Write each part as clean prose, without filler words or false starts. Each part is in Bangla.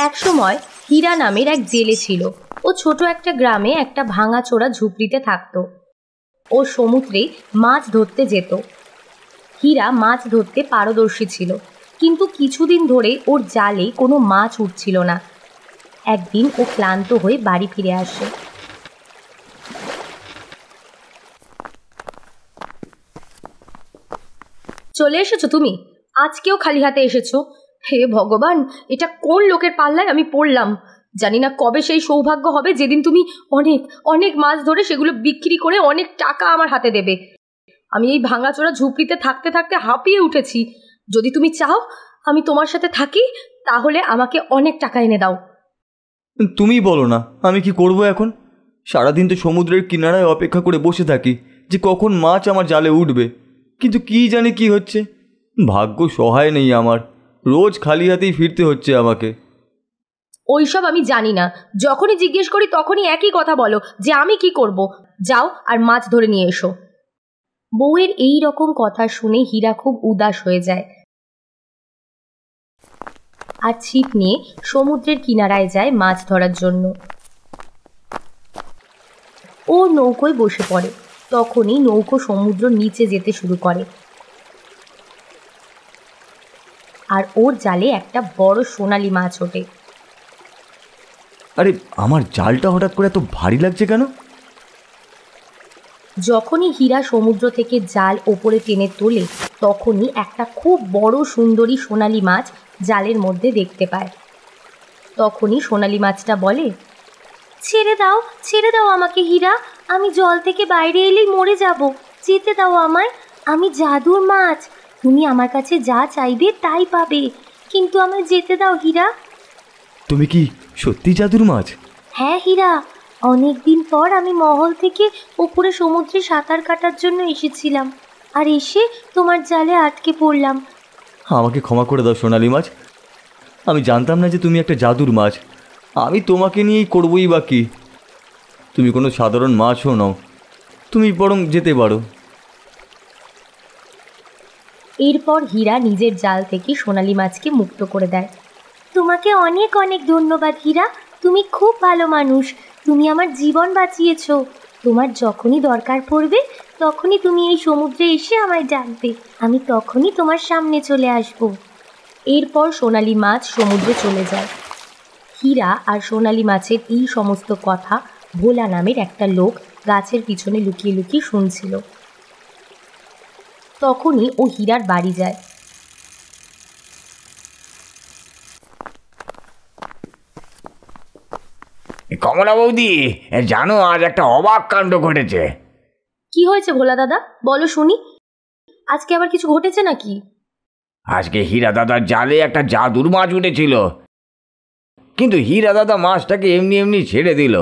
একসময় হীরা নামের এক জেলে ছিল। ও ছোট একটা গ্রামে একটা ভাঙাচোরা ঝুপড়িতে থাকত। ও সমুদ্রে মাছ ধরতে যেত। হীরা মাছ ধরতে পারদর্শী ছিল, কিন্তু কিছুদিন ধরে ওর জালে কোনো মাছ উঠছিল না। একদিন ও ক্লান্ত হয়ে বাড়ি ফিরে আসে। চলে এসেছো তুমি? আজকেও খালি হাতে এসেছো? হে ভগবান, এটা কোন লোকের পাল্লায় আমি পড়লাম! জানি না কবে সেই সৌভাগ্য হবে যেদিন তুমি অনেক অনেক মাছ ধরে সেগুলো বিক্রি করে অনেক টাকা আমার হাতে দেবে। আমি এই ভাঙাচোরা ঝুপড়িতে থাকতে থাকতে হাঁপিয়ে উঠেছি। যদি তুমি চাও আমি তোমার সাথে থাকি, তাহলে আমাকে অনেক টাকা এনে দাও। তুমি বলো না, আমি কি করব এখন? সারাদিন তো সমুদ্রের কিনারায় অপেক্ষা করে বসে থাকি যে কখন মাছ আমার জালে উঠবে, কিন্তু কি জানি কি হচ্ছে। ভাগ্য সহায় নেই আমার, রোজ খালি হাতেই ফিরতে হচ্ছে আমাকে। ওইসব আমি জানি না। যখনই জিজ্ঞেস করি তখনই একই কথা বলো যে আমি কি করব। যাও আর মাছ ধরে নিয়ে এসো। বউয়ের এই রকম কথা শুনে হীরা খুব উদাস হয়ে যায় আর ছিপ নিয়ে সমুদ্রের কিনারায় যায় মাছ ধরার জন্য। ও নৌকোয় বসে পড়ে। তখনই নৌকো সমুদ্র নিচে যেতে শুরু করে আর ওর জালে একটা বড় সোনালী মাছ ওঠে। আরে, আমার জালটা হঠাৎ করে এত ভারী লাগছে কেন? যখনই হীরা সমুদ্র থেকে জাল ওপরে টেনে তোলে, তখনই একটা খুব বড় সুন্দরী সোনালী মাছ জালের মধ্যে দেখতে পায়। তখনই সোনালী মাছটা বলে, ছেড়ে দাও আমাকে হীরা, আমি জল থেকে বাইরে এলেই মরে যাব। যেতে দাও আমায়, আমি জাদুর মাছ, তুমি আমার কাছে যা চাইবে তাই পাবে, কিন্তু আমায় যেতে দাও হীরা। তুমি কি সত্যি জাদুর মাছ? হ্যাঁ হীরা, অনেক দিন পর আমি মহল থেকে উপরে সমুদ্রে সাঁতার কাটার জন্য এসেছিলাম, আর এসে তোমার জালে আটকে পড়লাম। আমাকে ক্ষমা করে দাও সোনালী মাছ, আমি জানতাম না যে তুমি একটা জাদুর মাছ। আমি তোমাকে নিয়েই করবই বা কি। তুমি কোনো সাধারণ মাছও নও, তুমি বরং যেতে পারো। এরপর হীরা নিজের জাল থেকে সোনালী মাছকে মুক্ত করে দেয়। তোমাকে অনেক অনেক ধন্যবাদ হীরা, তুমি খুব ভালো মানুষ, তুমি আমার জীবন বাঁচিয়েছো। তোমার যখনই দরকার পড়বে তখনই তুমি এই সমুদ্রে এসে আমায় ডাকবে, আমি তখনই তোমার সামনে চলে আসব। এরপর সোনালী মাছ সমুদ্রে চলে যায়। হীরা আর সোনালী মাছের এই সমস্ত কথা ভোলা নামের একটা লোক গাছের পিছনে লুকিয়ে লুকিয়ে শুনছিল। তখনই ও হীরার বাড়ি যায়। কমলা বৌদি, জানো আজ একটা অবাক কাণ্ড ঘটেছে। কি হয়েছে ভোলা দাদা, বলো শুনি। আজকে আবার কিছু ঘটেছে নাকি? আজকে হীরা দাদার জালে একটা জাদুর মাছ উঠেছিল, কিন্তু হীরা দাদা মাছটাকে এমনি এমনি ছেড়ে দিল।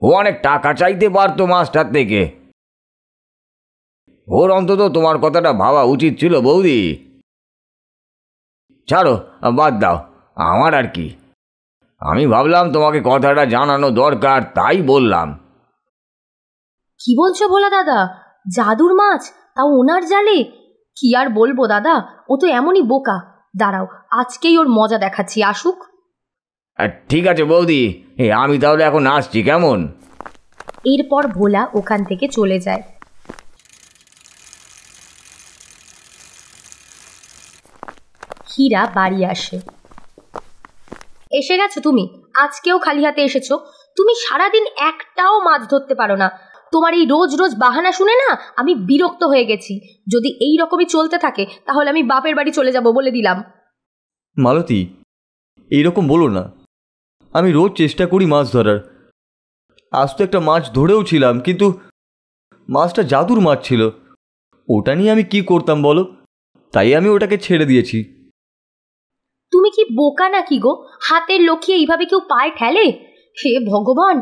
ও অনেক টাকা চাইতে পারতো মাছটার থেকে। ওর অন্তত তোমার কথাটা ভাবা উচিত ছিল বৌদি। ছাড়ো, বাদ দাও, আমার আর কি। আমি ভাবলাম তোমাকে কথাটা জানানো দরকার, তাই বললাম। কি বলছো ভোলা দাদা, জাদুর মাছ, তাও ওনার জালে? কি আর বলবো দাদা, ও তো এমনই বোকা। দাঁড়াও, আজকেই ওর মজা দেখাচ্ছি, আসুক। ঠিক আছে বৌদি, আমি তাহলে এখন আসছি, কেমন? এরপর ভোলা ওখান থেকে চলে যায়। হীরা বাড়ি আসে। এসে গেছো তুমি? আজকেও খালি হাতে এসেছো? তুমি সারাদিন একটাও মাছ ধরতে পারো না। তোমার এই রোজ রোজ বাহানা শুনে না আমি বিরক্ত হয়ে গেছি। যদি এই রকমই চলতে থাকে তাহলে আমি বাপের বাড়ি চলে যাব, বলে দিলাম। মালতী, এইরকম বলো না। আমি রোজ চেষ্টা করি মাছ ধরার। আজ তো একটা মাছ ধরেও ছিলাম, কিন্তু মাছটা জাদুর মাছ ছিল। ওটা নিয়ে আমি কি করতাম বলো? তাই আমি ওটাকে ছেড়ে দিয়েছি। তুমি কি বোকা নাকি গো? হাতের লক্ষ্যে এইভাবে কেউ পায়ে ঠেলে? হে ভগবান,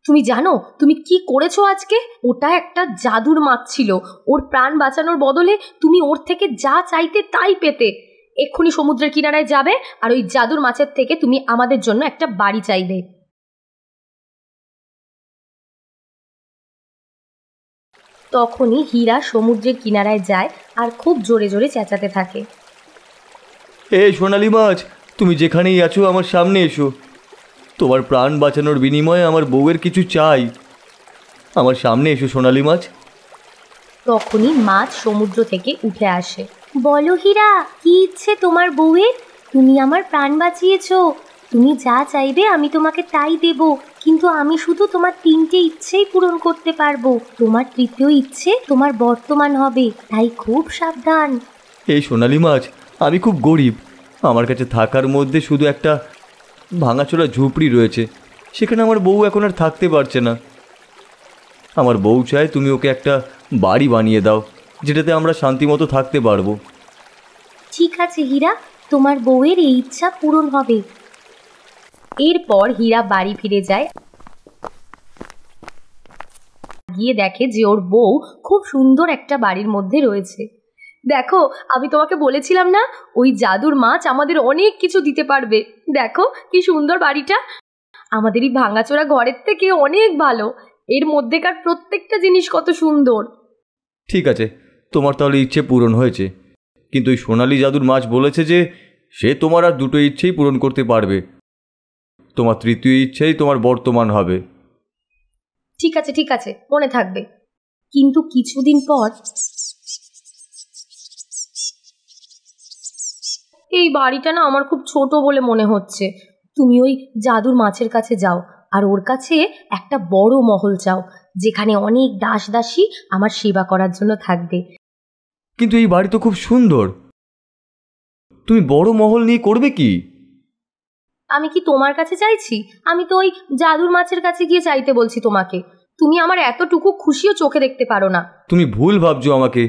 তুমি জানো তুমি কি করেছো আজকে? ওটা একটা জাদুর মাছ ছিল। ওর প্রাণ বাঁচানোর বদলে তুমি ওর থেকে যা চাইতে তাই পেতে। এক্ষুনি সমুদ্রের কিনারায় যাবে আর ওই জাদুর মাছের থেকে তুমি আমাদের জন্য একটা বাড়ি চাইবে। তখনই হীরা সমুদ্রের কিনারায় যায় আর খুব জোরে জোরে চেঁচাতে থাকে, এ সোনালী মাছ, তুমি যেখানেই আছো আমার সামনে এসো। তোমার প্রাণ বাঁচানোর বিনিময়ে আমার বউয়ের কিছু চাই। আমার সামনে এসো সোনালি মাছ। তখনই মাছ সমুদ্র থেকে উঠে আসে। বলো হীরা, কি ইচ্ছে তোমার বউয়ের? তুমি আমার প্রাণ বাঁচিয়েছো, তুমি যা চাইবে আমি তোমাকে তাই দেব, কিন্তু আমি শুধু তোমার 3টে ইচ্ছেই পূরণ করতে পারবো। তোমার 3য় ইচ্ছে তোমার বর্তমান হবে, তাই খুব সাবধান। এই সোনালি মাছ, আমি খুব গরিব। আমার কাছে থাকার মধ্যে শুধু একটা ভাঙাচোরা ঝুপড়ি রয়েছে, সেখানে আমার বউ এখন আর থাকতে পারছে না। আমার বউ চায় তুমি ওকে একটা বাড়ি বানিয়ে দাও, যেটাতে আমরা শান্তিমতো থাকতে পারবো। ঠিক আছে হীরা, তোমার বউয়ের এই ইচ্ছা পূরণ হবে। এরপর হীরা বাড়ি ফিরে যায়, গিয়ে দেখে যে ওর বউ খুব সুন্দর একটা বাড়ির মধ্যে রয়েছে। দেখো, আমি তোমাকে বলেছিলাম না, ওই জাদুর মাছ আমাদের অনেক কিছু দিতে পারবে। দেখো কি সুন্দর বাড়িটা, আমাদের এই ভাঙাচোরা ঘরের থেকে অনেক ভালো। এর মধ্যেকার প্রত্যেকটা জিনিস কত সুন্দর। ঠিক আছে, তোমার তাহলে ইচ্ছে পূরণ হয়েছে, কিন্তু ওই সোনালি জাদুর মাছ বলেছে যে সে তোমার আর 2টো ইচ্ছেই পূরণ করতে পারবে। তোমার 3য় ইচ্ছেই তোমার বর্তমান হবে। ঠিক আছে ঠিক আছে, মনে থাকবে। কিন্তু কিছুদিন পর এই বাড়িটা না আমার খুব ছোট বলে মনে হচ্ছে। তুমি ওই জাদুর মাছের কাছে যাও, আর ওর কাছে একটা বড় মহল চাও, যেখানে অনেক দাস দাসী আমার সেবা করার জন্য থাকবে। কিন্তু এই বাড়ি তো খুব সুন্দর, তুমি বড় মহল নিয়ে করবে কি? আমি কি তোমার কাছে চাইছি? আমি তো ওই জাদুর মাছের কাছে গিয়ে চাইতে বলছি তোমাকে। তুমি আমার এতটুকু খুশিও চোখে দেখতে পারো না। তুমি ভুল ভাবছো আমাকে।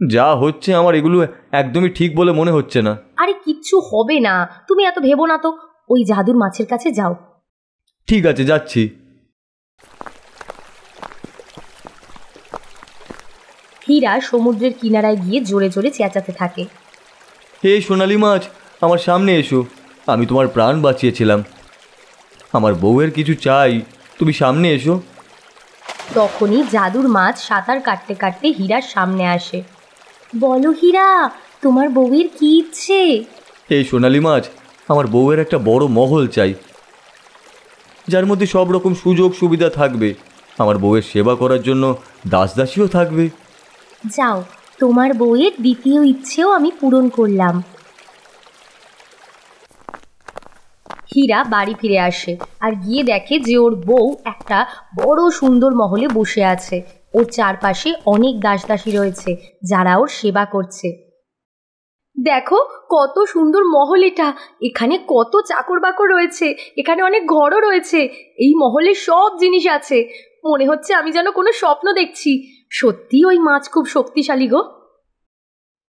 যা হচ্ছে আমার এগুলো একদমই ঠিক বলে মনে হচ্ছে না। আরে কিচ্ছু হবে না, তুমি এত ভেবো না তো। ওই জাদুর মাছের কাছে যাও। ঠিক আছে, যাচ্ছি। হীরা সমুদ্রের কিনারায় গিয়ে জোরে জোরে চেঁচাতে থাকে। হে সোনালি মাছ, আমার সামনে এসো। আমি তোমার প্রাণ বাঁচিয়েছিলাম, আমার বউয়ের কিছু চাই, তুমি সামনে এসো। তখনই জাদুর মাছ সাঁতার কাটতে কাটতে হীরার সামনে আসে। বলো হীরা, তোমার বউয়ের কি ইচ্ছে? হে সোনালি মাছ, আমার বউয়ের একটা বড় মহল চাই, যার মধ্যে সব রকম সুযোগ সুবিধা থাকবে। আমার বউয়ের সেবা করার জন্য দাসদাসীও থাকবে। যাও, তোমার বউয়ের 2য় ইচ্ছেও আমি পূরণ করলাম। হীরা বাড়ি ফিরে আসে আর গিয়ে দেখে যে ওর বউ একটা বড় সুন্দর মহলে বসে আছে। ওর চারপাশে অনেক দাসদাসী রয়েছে, যারা ওর সেবা করছে। দেখো কত সুন্দর মহল এটা, এখানে কত চাকর বাকর রয়েছে, এখানে অনেক ঘরও রয়েছে, এই মহলে সব জিনিস আছে। মনে হচ্ছে আমি যেন কোনো স্বপ্ন দেখছি। সত্যি ওই মাছ খুব শক্তিশালী গো।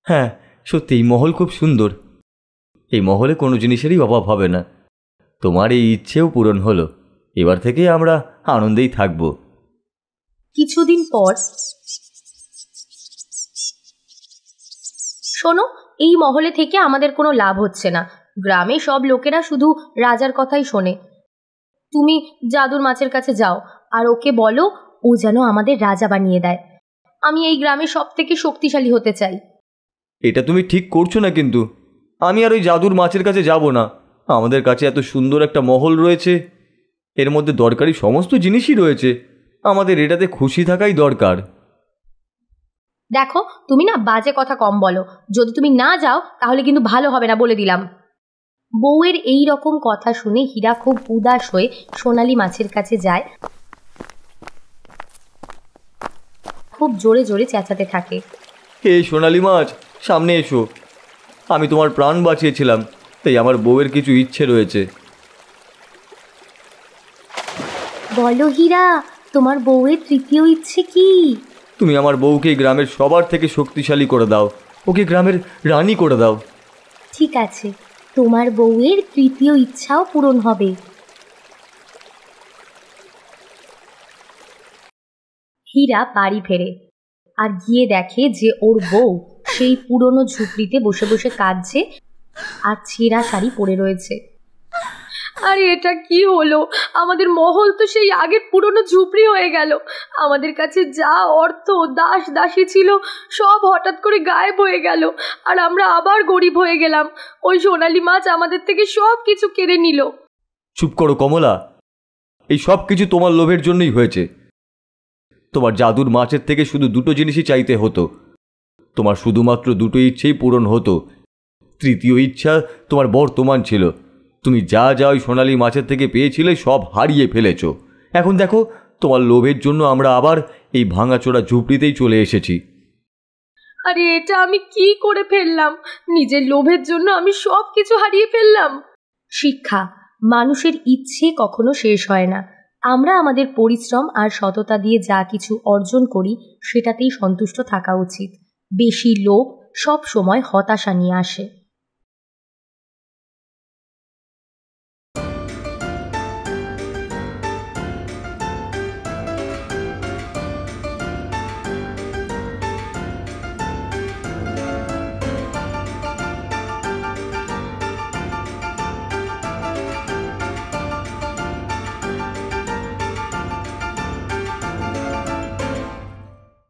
হ্যাঁ সত্যি, এই মহল খুব সুন্দর। এই মহলে কোনো জিনিসেরই অভাব হবে না। তোমার এই ইচ্ছেও পূরণ হলো, এবার থেকে আমরা আনন্দেই থাকব। কিছুদিন পর শোনো, এই মহলে থেকে আমাদের কোনো লাভ হচ্ছে না। গ্রামে সব লোকেরা শুধু রাজার কথাই শোনে। তুমি জাদুর মাছের কাছে যাও আর ওকে বলো ও যেন আমাদের রাজা বানিয়ে দেয়। আমি এই গ্রামে সব থেকে শক্তিশালী হতে চাই। এটা তুমি ঠিক করছো না, কিন্তু আমি আর ওই জাদুর মাছের কাছে যাব না। আমাদের কাছে এত সুন্দর একটা মহল রয়েছে, এর মধ্যে দরকারি সমস্ত জিনিসই রয়েছে। আমাদের এটাতে খুশি থাকাই দরকার। দেখো, তুমি না বাজে কথা কম বলো। যদি তুমি না যাও তাহলে কিন্তু ভালো হবে না, বলে দিলাম। বউয়ের এই রকম কথা শুনে হীরা খুব উদাস হয়ে সোনালি মাছের কাছে যায়, খুব জোরে জোরে চেঁচাতে থাকে। হে সোনালি মাছ, সামনে এসো। আমি তোমার প্রাণ বাঁচিয়েছিলাম, তাই আমার বউয়ের কিছু ইচ্ছে রয়েছে। বলো হীরা, তোমার বউয়ের 3য় ইচ্ছে কি? তুমি আমার বউকে গ্রামের সবার থেকে শক্তিশালী করে দাও, ওকে গ্রামের রানী করে দাও। ঠিক আছে, তোমার বউয়ের 3য় ইচ্ছাও পূরণ হবে। হীরা বাড়ি ফেরে আর গিয়ে দেখে যে ওর বউ সেই পুরনো ঝুপড়িতে বসে বসে কাঁদছে আর ছেঁড়া শাড়ি পরে রয়েছে। আরে এটা কি হলো? আমাদের মহল তো সেই আগের পুরনো ঝুপড়ি হয়ে গেল। আমাদের কাছে যা অর্থ, দাস দাসী ছিল সব হঠাৎ করে গায়েব হয়ে গেল, আর আমরা আবার গরিব হয়ে গেলাম। ওই সোনালী মাছ আমাদের থেকে সব কিছু কেড়ে নিল। চুপ করো কমলা, এই সব কিছু তোমার লোভের জন্যই হয়েছে। তোমার জাদুর মাছের থেকে শুধু দুটো জিনিসই চাইতে হতো, তোমার শুধুমাত্র দুটো ইচ্ছেই পূরণ হতো। তৃতীয় ইচ্ছা তোমার বর্তমান ছিল। তুমি যা যা ওই সোনালি মাছের থেকে পেয়েছিলে সব হারিয়ে ফেলেছ। এখন দেখো, তোমার লোভের জন্য আমরা আবার এই ভাঙাচোরা ঝুপড়িতেই চলে এসেছি। আরে এটা আমি কি করে ফেললাম? নিজের লোভের জন্য আমি সব কিছু হারিয়ে ফেললাম। শিক্ষা: মানুষের ইচ্ছে কখনো শেষ হয় না। আমরা আমাদের পরিশ্রম আর সততা দিয়ে যা কিছু অর্জন করি সেটাতেই সন্তুষ্ট থাকা উচিত। বেশি লোভ সব সময় হতাশা নিয়ে আসে।